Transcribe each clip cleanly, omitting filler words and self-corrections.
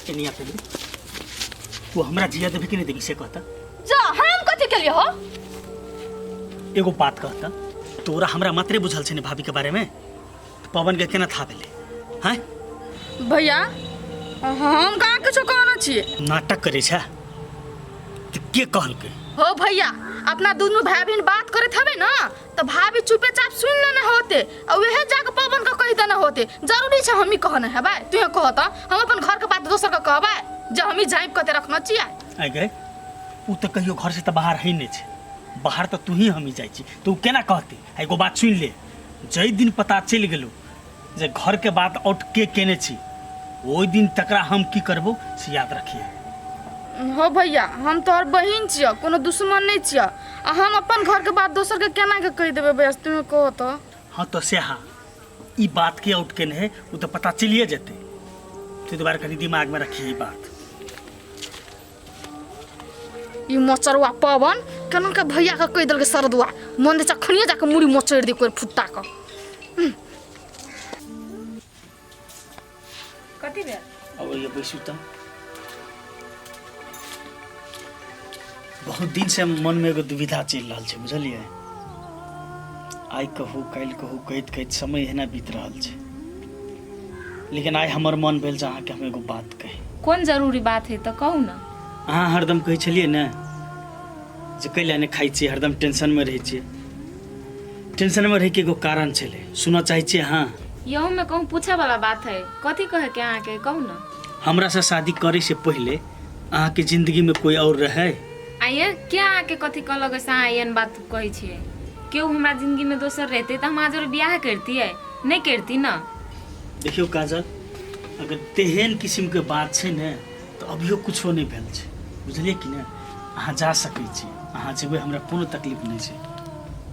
Anyway पे तू हमरा जिया देबे कि नहीं देबी से कहता। जा हम कथि के लिए हो? एगो बात कहता, तोरा हमरा मात्रे बुझल छै ने भाभी के बारे में, पवन के केना था भेले हैं? भैया हम कहाँ कुछो कहना छिए। नाटक करे छा तो के कहल के हो भैया, अपना दोनों भाई बहन बात करत हवे ना तो भाभी चुपे चाप सुन लेना होते और वह जाके पवन का कह देना होते। जरूरी छै हम ही कहना है भाई, तू कहता हम अपन घर के बात दोसर का कहबे जब हम ही जाइब कते रखना चाहिए। आइ गे उ तो कहियो घर से तो बाहर है नहीं छे, बाहर तो तू ही हम ही जाई छी, तो केना कहती। एगो बात सुन ले, जई दिन पता चल गेलो जे घर के बात आउट के केने छी, ओई दिन तकरा हम की करबो से याद रखिए। हो भैया, हम तोहर बहिन छिया, कोनो दुश्मन नहीं छिया। हम अपन घर के बात दोसर के केना के कह देबे बस तुम कहो तो। हाँ तो से हाँ ई बात के आउट केने है वो तो पता चलिए जेते, तू दोबारा कहीं दिमाग में रखिए ई बात। ई मोचरवा पवन केना के भैया का कह देल के सरदुआ मन दे चखनिया जाके मुड़ी मोचर दे कोई फुट्टा का। कथि बे अब ये बैसू त बहुत दिन से मन में एगो दुविधा चल रहा है, बुझलिए। आई कहू काल कहू कहत कहत समय है ना बीत रहा है, लेकिन आई हमर मन भेल जे अहाँ के हम एगो बात कही। कौन जरूरी बात है तो कहू ना। अहाँ हरदम कहै छलिए ने जे कैला ने खाई छी, हरदम टेंशन में रहे छी। टेंशन में रहे के एगो कारण छले, सुनना चाहे छी। हाँ यहू में कहूँ पूछे वाला बात है, कथी कहे के अहाँ के कहू ना। हमरा से शादी करे से पहले अहाँ के जिंदगी में कोई और रहे? आइए क्या अहाँ के कथी कहलक से अहाँ एहन बात कहै छियै? केहू हमरा जिंदगी में दोसर रहते तो हम आज बियाह करती है, नहीं करती ना। देखियो काजल, अगर तेहन किस्म के बात छै ने तो अभियो कुछो नहीं भेल छै, बुझलिए कि ने। अहाँ जा सकै छी, अहाँ जेबै, हमरा कोनो तकलीफ नहीं छै।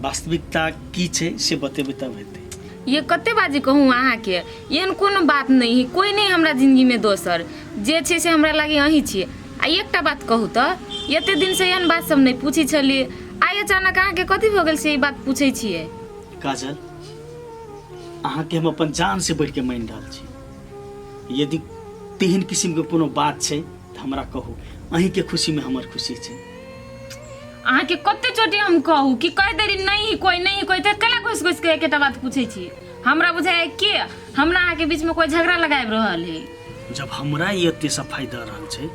वास्तविकता की छै से बतेबै तब हेतै। ये कते बाजी कहूँ अहाँ के, एहन कोनो बात नहीं है, कोई नहीं हमरा जिंदगी में दोसर, जे छै से हमरा लागे अहीं छियै। आ एकटा बात कहू तो, एते दिन से एहन बात सब नहीं पूछी छलिए, आइ अचानक अहाँ के कथी भ गेल से ई बात पूछै छियै? काजल, अहाँ के हम अपन जान से बढ़ के मान रहल छी। यदि तेहन किस्म के कोनो बात छै तो हमरा कहू, अहीं के खुशी में हमर खुशी छै। अहाँ के कते चोटी हम कहू कि कह देरी नहीं कोई नहीं कोई तो कला घुस घुस के एकेटा बात पूछे छी। हमरा बुझाय के हमरा अहाँ के बीच में कोई झगड़ा लगाब रहल है। जब हमरा ये एते सफाई द रहल छै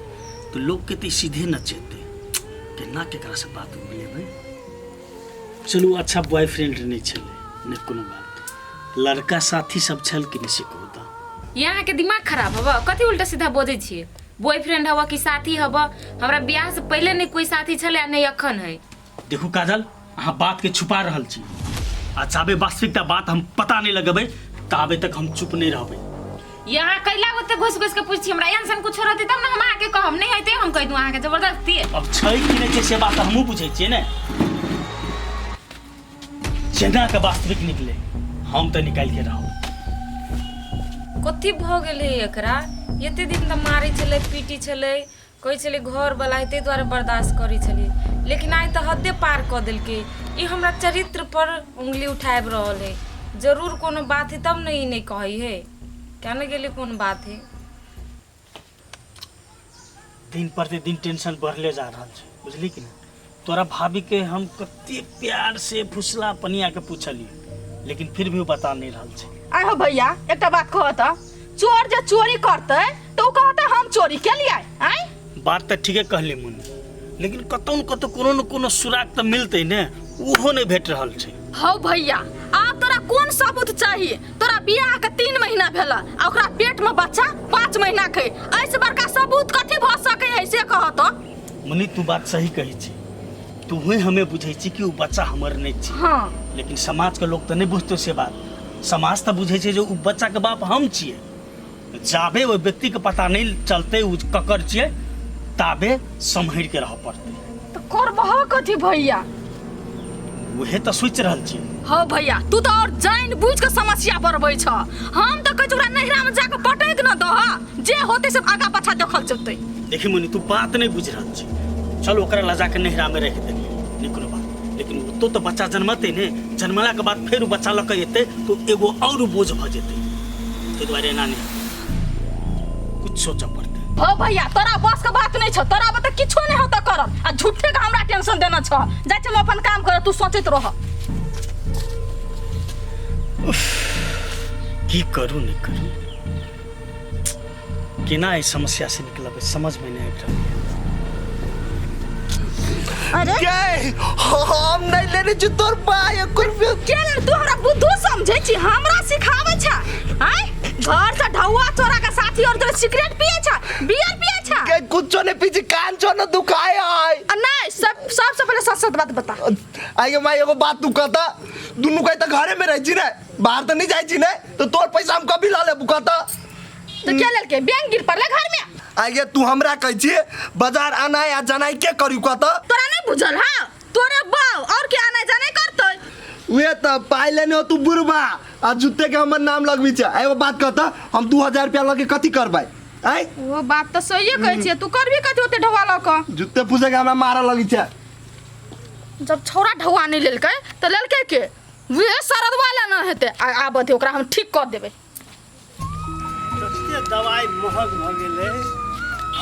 तो लोग के सीधे न चेते कि ना केकरा से बात बोलेबै। चलू अच्छा बॉयफ्रेंड नहीं छले ने कोनो बात, लड़का साथी सब छल कि नहीं से कहू त। यहाँ के दिमाग खराब हवा, कथी उल्टा सीधा बोझे छियै? बॉयफ्रेंड हवा कि साथी हवा? हमरा ब्याह से पहले नहीं कोई साथी छले, नहीं अखन है। देखू काजल, अहाँ बात के छुपा रहल छी, आ जाबे वास्तविकता बात हम पता नहीं लगेबै ताबे तक हम चुप नहीं रहबै। यहाँ कैला ओते घुस घुस के पूछी, हमरा एहन कुछ रहते तब ना हम आके कहम, नहीं है हम कह दूं अहाँ के जबरदस्ती। अब छै कि नहीं छै से बात हमहू बुझै छियै ने, जेना के वास्तविक निकले हम तो निकाल के रहब। कथी भ गेलै एकरा? एते दिन त मारै छलै, पीटी छलै, कहै छलै घर वाला है, ताहि द्वारे बर्दाश्त करै छलै, लेकिन आइ त हदे पार क देलकै। ई हमरा चरित्र पर उंगली उठाब रहल है। जरूर कोनो बात है तब नहीं नहीं कहै है, क्या न गेले कौन बात है? दिन प्रतिदिन टेंशन बढ़ले जा रहा है, बुझली कि नहीं। तोरा भाभी के हम कते प्यार से फुसला पनिया के पूछलिए, लेकिन फिर भी वो बता नहीं रहा है। आइ हो भैया, एकटा बात कहता, चोर जे चोरी करते तो कहता हम चोरी के लिए आइ। बात तो ठीके कहली मुन्नी, लेकिन कतौ न कतौ कोनो न कोनो सुराग तो मिलते ने, ओहो नहीं भेट रहल छै। हो भैया, आब तोरा कोन सबूत चाहिए? तोरा बियाह के 3 महीना भेला आ ओकरा पेट में बच्चा 5 महीना के, ऐसे बड़का सबूत कथी भ सके है से कहत? मुन्नी तू बात सही कही छी, तू ही हमें बुझै छी कि वो बच्चा हमर नहीं छी। हाँ, लेकिन समाज के लोग तो नहीं बुझते से बात। समाज तो बुझे छै जो उ बच्चा के बाप हम छिए। जाबे वो व्यक्ति के पता नहीं चलते उ ककर छिए, ताबे संभर के रह पड़ते। तो करबह कथी भैया? वहे तो सोच रहल छी। हो भैया, तू तो और जान बुझ के समस्या बढ़बै छ। हम तो कह ओकरा नहिरा में जाके पटक न दह, जे होते सब आगा पाछा देखल चलते। देखी मुन्नी तू बात नहीं बुझ रहल छी, चल ओकरा लजा के नहिरा में रख दे, नहीं कोनो बात। लेकिन तो बच्चा जन्मते ने, जन्मला के बाद फिर बच्चा लक एते तो एगो और बोझ भ जेते। ताहि दुआरे एना नहीं, कुछ सोच पड़ते। हो भैया तोरा बस के बात नहीं छ, तोरा बता किछो नहीं होता करब आ झूठे के हमरा टेंशन देना छ। जा चल अपन काम कर, तू सोचत रह। की करूँ नहीं करूँ, केना इस समस्या से निकलब समझ में नहीं आबि रहल है। अरे हम नहीं लेने छी तोर पाय केले तू हमरा बुद्धू समझै छी, हमरा सिखाबै छ। हैं घर से ढौआ चोरा के साथी और तो सिगरेट पिए छ, बियर पिए छ। के कुछो ने पीछे कान छो न दुखाए है। नहीं सबसे पहले सच सच बात बता। आगे माय एगो बात तू कहता, दुनु कहीं त घरे में रह छी ने, बाहर त नहीं जाई छी ने, तो तोर पैसा हम कभी ला ले बुकाता। तो क्या ललके बैंक गिर पड़ले घर में। आगे तू हमरा कह छी बाजार आना या जाना के करियो कहता। तोरा नहीं बुझल हां, तोरे बाऊ और के आना जाना करतै। वे त पाई लेने हो तू बुरबा आ जुत्ते के हमर नाम लगबी छ। एगो बात कहता, हम 2000 रुपया लगे कथि करबै? आई वो बात तो सही है कहै छी, तू करबी कथि होते ढवा ल क। जुत्ते पूछे के हमरा मारा लगी छ। जब छोरा ढवा नहीं लेलकै त लेलकै के वे सरद वाला न हेते। आबते ओकरा हम ठीक कर देबै। सस्ते दवाई महग भ गेलै,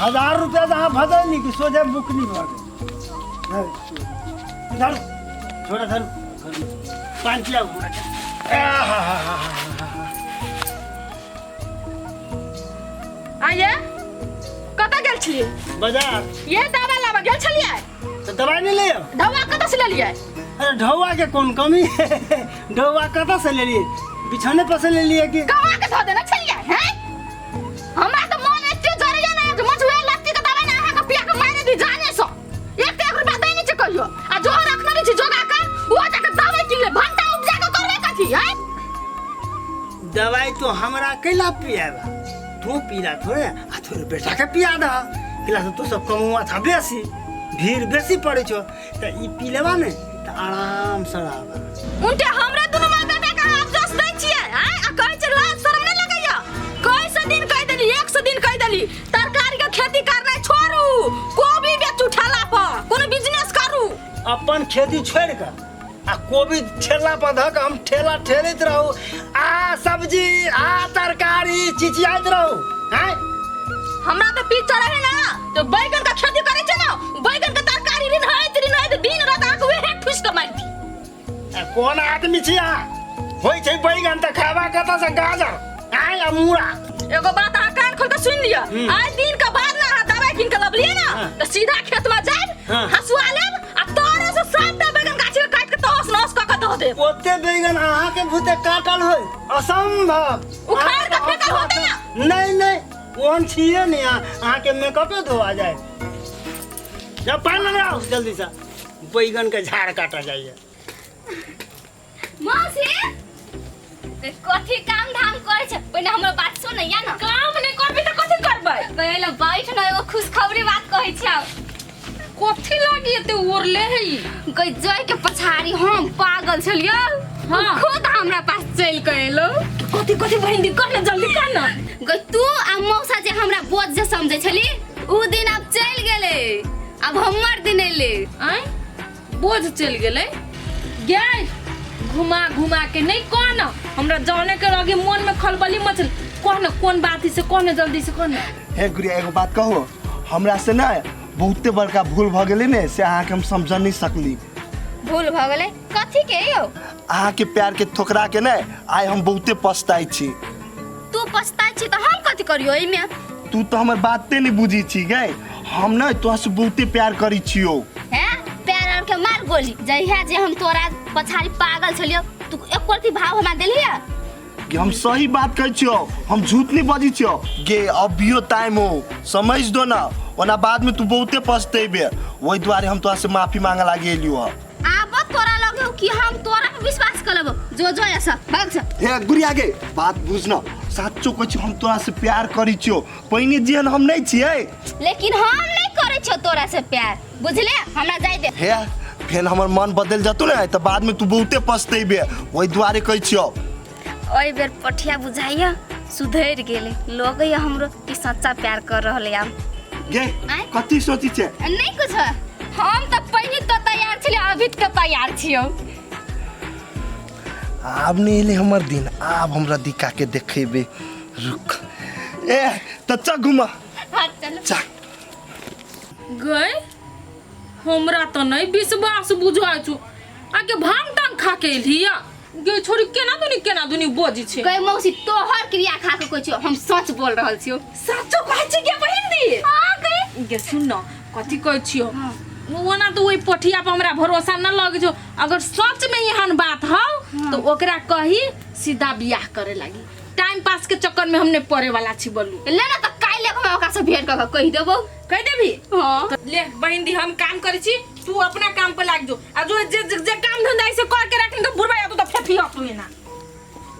1000 रुपया जहाँ भजै नहीं कि सोझे बुकनी भ गेलै। धर छोड़ा धर पानी पिया आइए कत गेल छियै? बाजार ये दवा लाबा गेल छलियै तो दवाई नहीं ले। दवा कत से लेलियै? अरे ढौआ के कौन कमी है? ढौआ कत से ले लिए? बिछौने पर से ले लिए कि कवा के धो देना छलियै हैं? हमरा त मन एते जरिया ना जे मझुए लत्ती के दवाई ना अहाँ के पिया के मारे दी जाने सो। एक रुपया दै नहीं छ कहियो। आ जो रखना छी जोगा के वो जाके दवाई किन ले, भंटा उपजा के करबे कथि है? दवाई तो हमरा कैला पियाबा, तू पीला थोड़े आ थोड़े बेटा के पिया दा। किला तो सब कमुआ था बेसी, भीड़ बेसी पड़े छो त ई पी लेबा ने त आराम से रहबा। उनटे हमरे दुनु मां बेटा के आप जस दै छियै हैं? आ कहै छै लाज शरम नहीं लगैया? कोई से दिन कह देली, 100 दिन कह देली तरकारी के खेती करना छोड़ू, कोबी बेचू ठेला पर, कोनो बिजनेस करू। अपन खेती छोड़ के आ कोबी ठेला पर धक हम ठेला ठेलैत रहू, आ सब्जी आ तरकारी चिचियाइत रहू हैं। हमरा तो पीछे रहे ना तो बैगन का खेती करे छै ना, बैगन के तरकारी दिन दिन रात आके वेहे ठुस के मारती। आ कोन आदमी छी अहाँ? होय छै बैगन त खावा कतऽ से गाजर आय आ मूड़ा। एगो बात अहाँ कान खोल के सुन लिया, आज दिन के बाद ना अहाँ दवाई किन के लबलिए ना तो सीधा खेत में जाब, हसुआ लेब आ तोरे से सबटा बैगन गाछ के काट के तहस नहस क के दे देब। ओते बैगन अहाँ के भूते काटल होय असंभव। उखाड़ के फेंकल होते ना। नहीं नहीं ओहन छिए नहीं, अहाँ के मेकअपे धोआ जाए। जब पानी लगाओ जल्दी से, बैगन के झाड़ काटा जाइए। मौसी कथी काम धाम करे छ? पहिले हमर बात सुन या न। काम नहीं करबी त कथि करबै? पहिले बैठ न, एगो खुशखबरी बात कहै छी। कथि लागी एते ओरले है? गजय के पछाड़ी हम पागल छलियो। हाँ। खुद हमरा पास चल के एलो। कथि कथि बहिन कर ना जल्दी कर ना। गई तू आ मौसा जे हमरा बोझ जे समझे छली, उ दिन अब चल गेले, अब हमर दिन एले। आय बोझ चल गेले गै घुमा घुमा के नहीं कौन हमरा जाने के लगे मन में खलबली मचल। कौन बात से कौन जल्दी से कौन। हे गुड़िया एगो बात कहो, हमरा से ना बहुते बड़का भूल भ गेलै ने, से अहाँ के हम समझ नहीं सकली। भूल भ गेले कथी के यौ? अहाँ के प्यार के ठोकरा के ना आइ हम बहुते पछताई छी। तू पछताई छी त हम कथी करियो एमे? तू तो हमर बाते नहीं बुझी छी गै, हम ना तोरा से बहुते प्यार करी छियो। हैं प्यार और के मार गोली जहिया जे हम तोरा पछाड़ी पागल छलियो, तू एक कोटी भाव हमरा देलिया कि हम सही बात कहै छियो, हम झूठ नहीं बजी छियो। गे अभियो टाइम हो, समझ दो ना, वरना बाद में तू बहुते पछतेबे। वही द्वारे हम तोरा से माफी मांगे लागी एलियो। आब तोरा लगे कि हम तोरा पे विश्वास कर लेबो? जो ऐसा भाग जा। हे गुड़िया गे बात बुझना, साचो कहै छी हम तोरा से प्यार करी छियो, पहिने जेहन हम नहीं छियै। लेकिन हम नहीं करे छो तोरा से प्यार, बुझले? हमरा जाय दे। हे फेन हमर मन बदल जतो ना त बाद में तू बहुते पछतेबे, वही द्वारे कहै छियो। ओइ बेर पठिया बुझाइया सुधर गेले, लगैया हमरो कि सच्चा प्यार कर रहले। हम गे कथि सोची छे? नहीं कुछ, हम त पहिने तो तैयार छली, अभी के तैयार छियो। आब नहीं एले हमर दिन, आब हमरा दिखा के देखेबे। रुक ए त चल घुमा। हाँ चलो जा गई हमरा तो नहीं विश्वास बुझाइ छु आके भांग टांग खा के लिया गे छोरी केना दुनी बोजी छे गई मौसी तोहर क्रिया खा के कहै छियो हम सच बोल रहल छियो सच्चो कहै छी के बहिन दी हां गई गे सुन न कथी कहै छियो ओना तो ओइ पठिया पर हमरा भरोसा न लगे छो अगर सच में एहन बात हौ तो ओकरा कही सीधा बियाह करे लागी टाइम पास के चक्कर में हमने पड़े वाला छी बोलू ले ना त काइले हम ओकरा से भेंट क कहि देबो कह देबी हां तो ले बहिन दी हम काम करे छी तू अपना काम पे लाग जो आ जो जे काम धंधा ऐसे कर के रखनी तो बुढ़वा तो फेफी तू ना